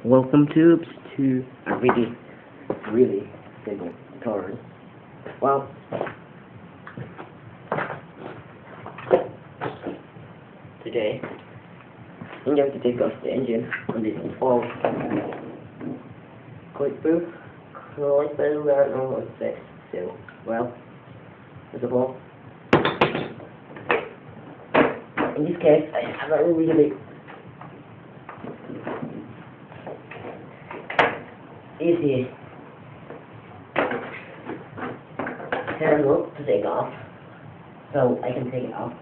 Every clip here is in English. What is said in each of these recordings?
Welcome to a really simple tutorial. Well, today I'm going to take off the engine on this old quick boot. I don't know what to say. So, well, first of all, in this case, I have a really easy handle to take off, so I can take it off.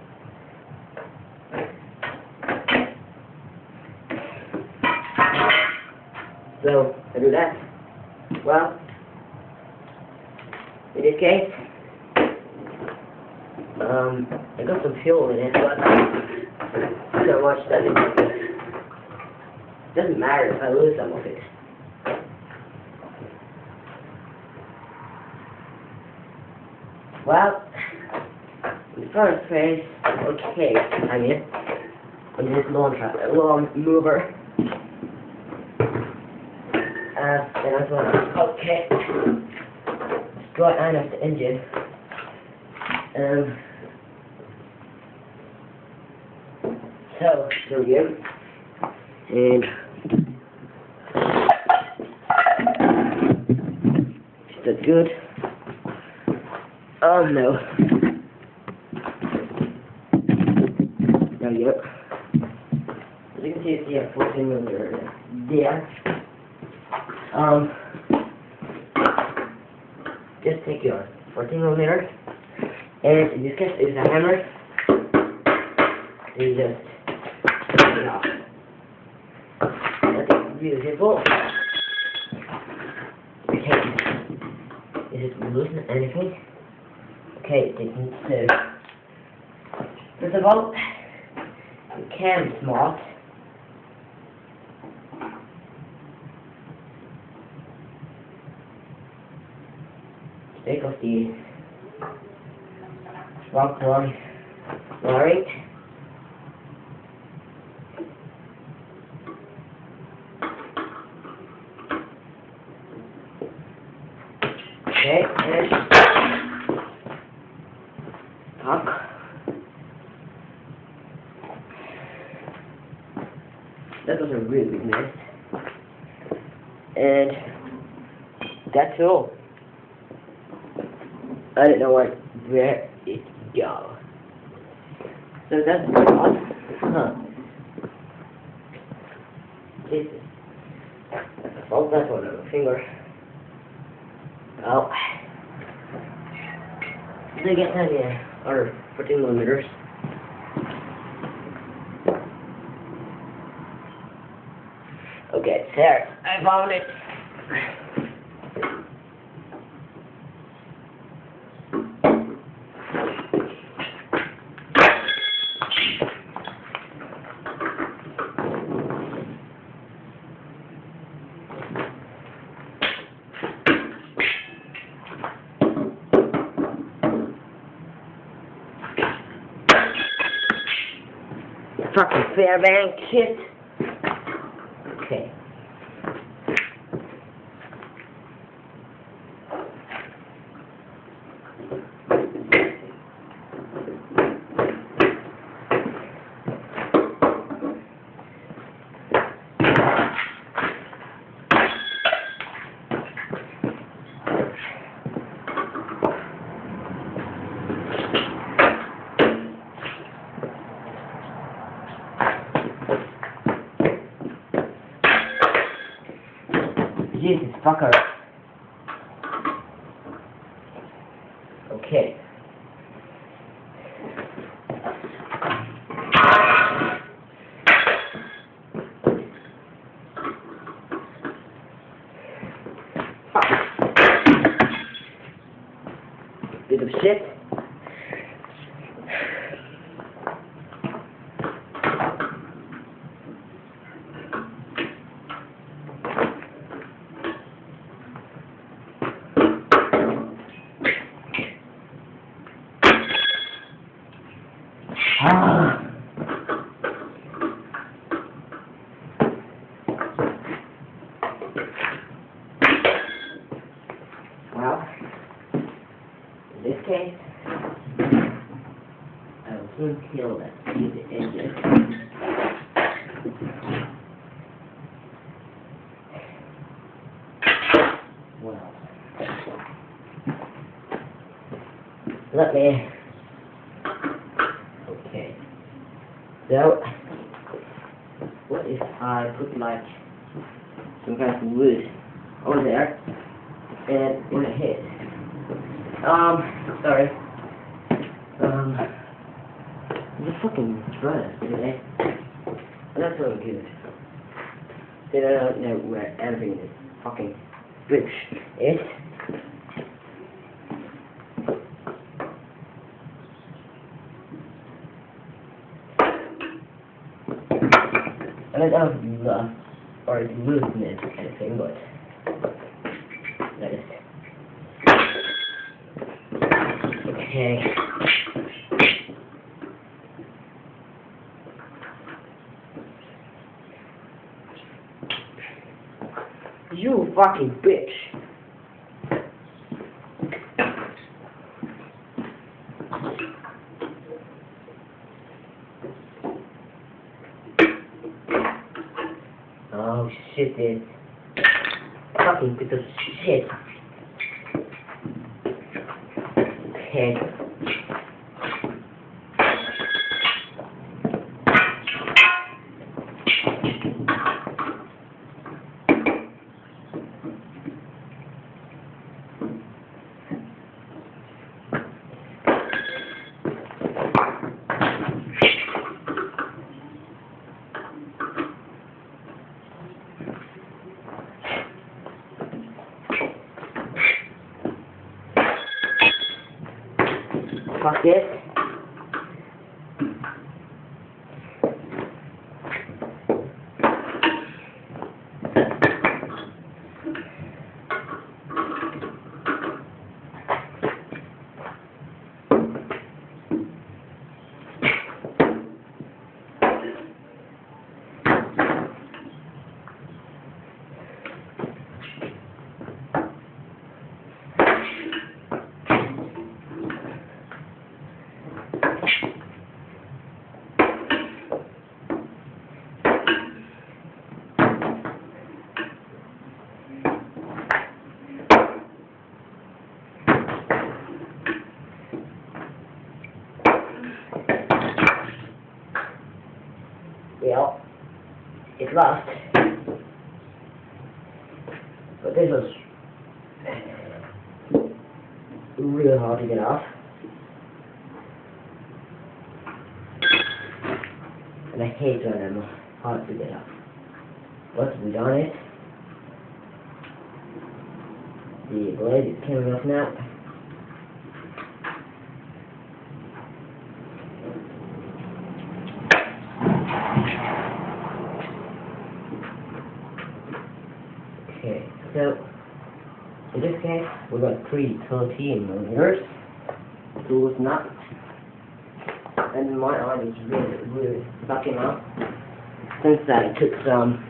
So I do that. Well, in this case, I got some fuel in it, but not so much that it doesn't matter if I lose some of it. Well, in the first phase, okay, I mean, on this lawn mower, then I thought, okay, let's draw it out of the engine, so, there we go, and is that good? Oh no. There we go. As you can see, it's the 14mm there. Just take your 14mm, and in this case, it's a hammer. You just take it off. That's really simple. Okay. Is it loosen anything? Okay, taking two. First of all, you can be smart. Take off the rock wiring. Okay, and top. That was a really big mess. And that's all. I don't know where it go. So that's pretty odd. Huh. Jesus. I fold that one on my finger. Well, they get that here, or 14mm. Okay, it's there. I found it. Fucking Fairbank shit. Okay. Jesus fucker. Okay. Bit of shit. case, I will soon kill that stupid engine. Well, let me. Okay. So, what if I put like some kind of wood over there, and when it hits, sorry, the fucking dress today, and that's so good. They don't know where everything is fucking bridge is. And I don't love or looseness anything, but that is okay. You fucking bitch. Oh shit, dude. Fucking piece of shit. Okay. Fuck it. Well, it lost, but this was really hard to get off, and I hate when I'm hard to get off, but we done it. The blade is coming off now. Okay, so in this case we got 313mm to loosen up, and my arm is really fucking up since I took some,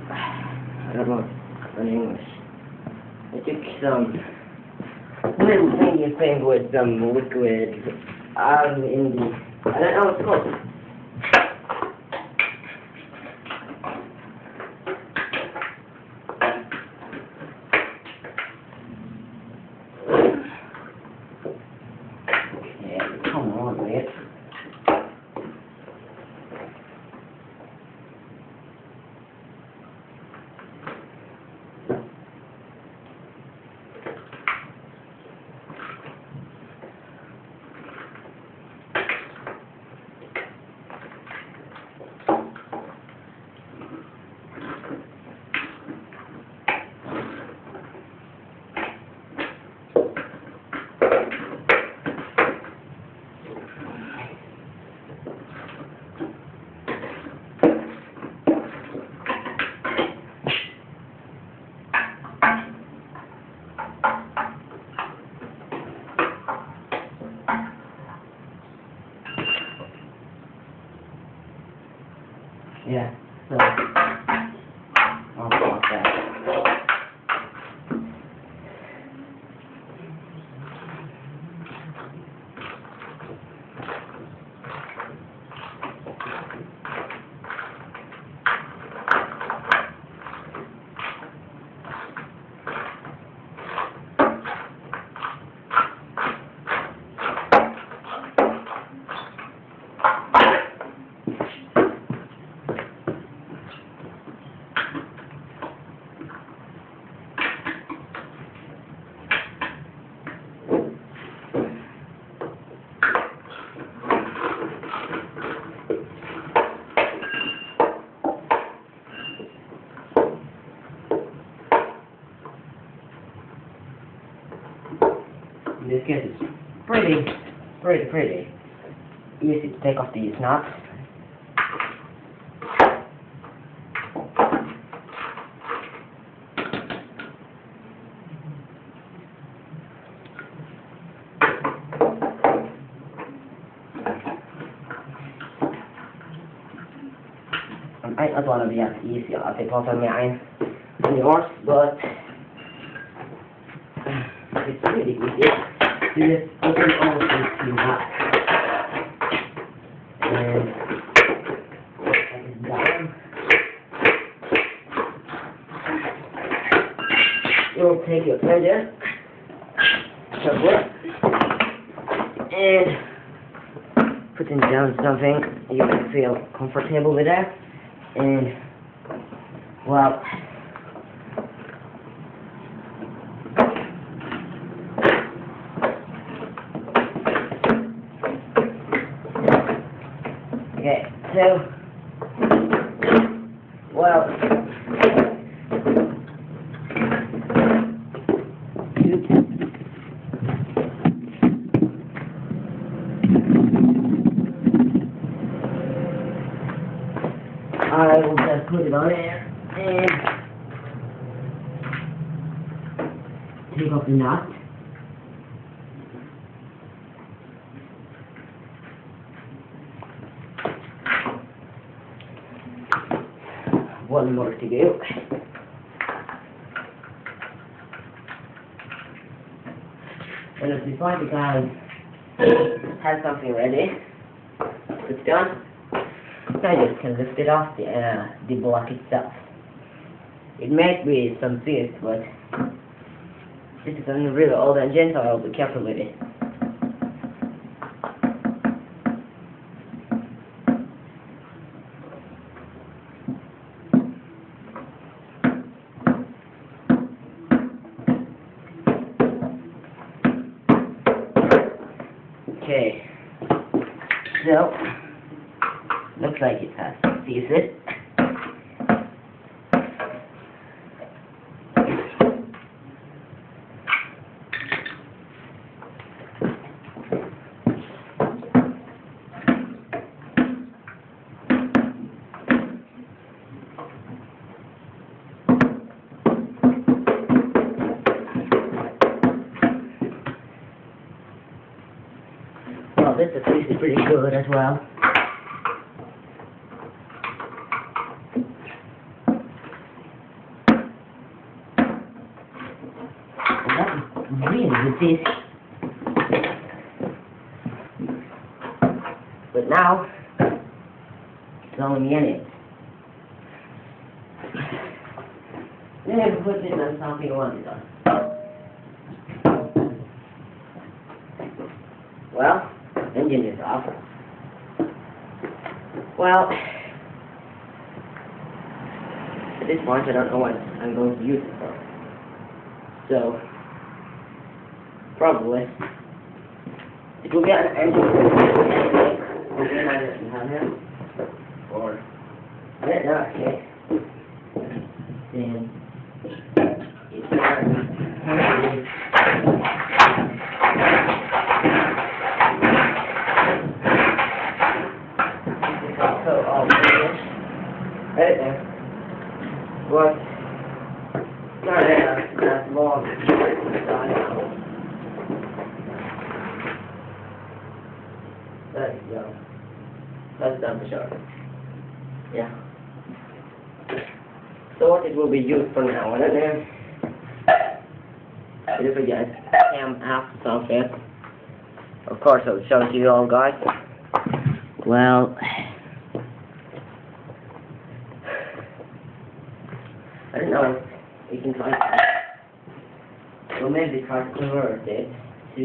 I don't know in English, I took some little thingy thing with some liquid in the, I don't know what it's called. Come on, man. Yeah, so I'll block that. this case is pretty easy to take off these nuts. I might not want to be as easy as it was on mine and yours, but it's really easy. You just open all these two nuts and take it down. You'll take your pleasure, and putting down something you can feel comfortable with that. And well, okay, so well, I will just put it on there and take off the nut. One more to go. And if you find the guy has something ready, it's done. I just can lift it off the block itself. It might be some fierce, but this is a really old engine, so I'll be careful with it. Okay, so looks like it has pieces. Well, this is pretty good as well. Really with this, but now it's only in it. Then I can put it on something you want it on. Well, engine is off. Well, at this point I don't know what I'm going to use it for. So probably it will be an engine or yeah, no, okay. Then it's so all right there. But not as long as there you go. That's done for sure. Yeah. So what it will be used for now, I don't know. If we get after something, of course I'll show it to you all guys. Well, I don't know if you can try it. We'll maybe try to convert it to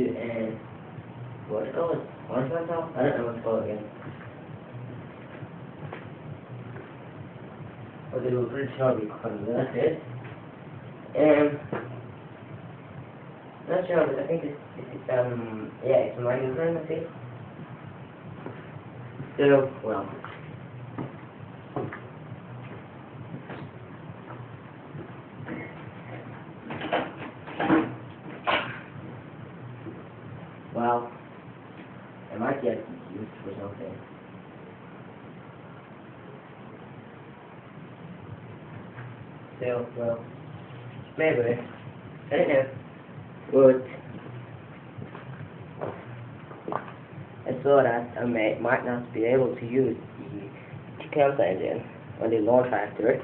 what is it? I don't know what it's called again. But it will pretty sure be converted. Not sure, but I think it's yeah, it's mining currency. So, well. still, well, maybe, I don't know, but I saw that I might not be able to use the Tecumseh engine on the lawn tractor,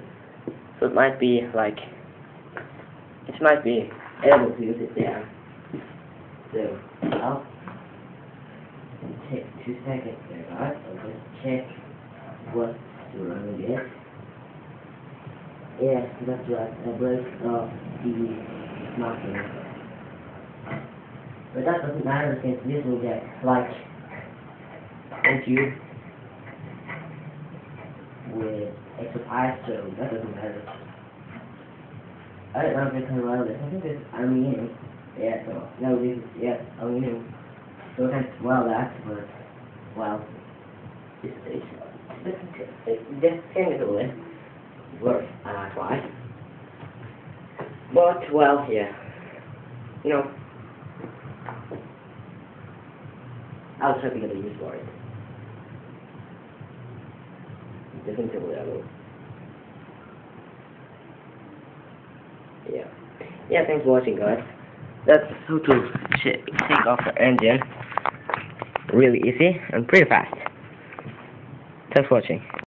so it might be like, it might be able to use it there. So, I'll take 2 seconds there, guys. I'll just check what's wrong with it. Yeah, that's right. I broke off the muffler. But that doesn't matter since this will get like into with extra pipe, so that doesn't matter. I don't know if they can run this. I think it's aluminum. Yeah, so no, this is aluminum. So I can't well that, but well, it's just technically works and I try. But well, yeah, you know, I'll try to get a use for it. Definitely I will. Yeah. Yeah, thanks for watching, guys. That's how to take off the engine. Really easy and pretty fast. Thanks for watching.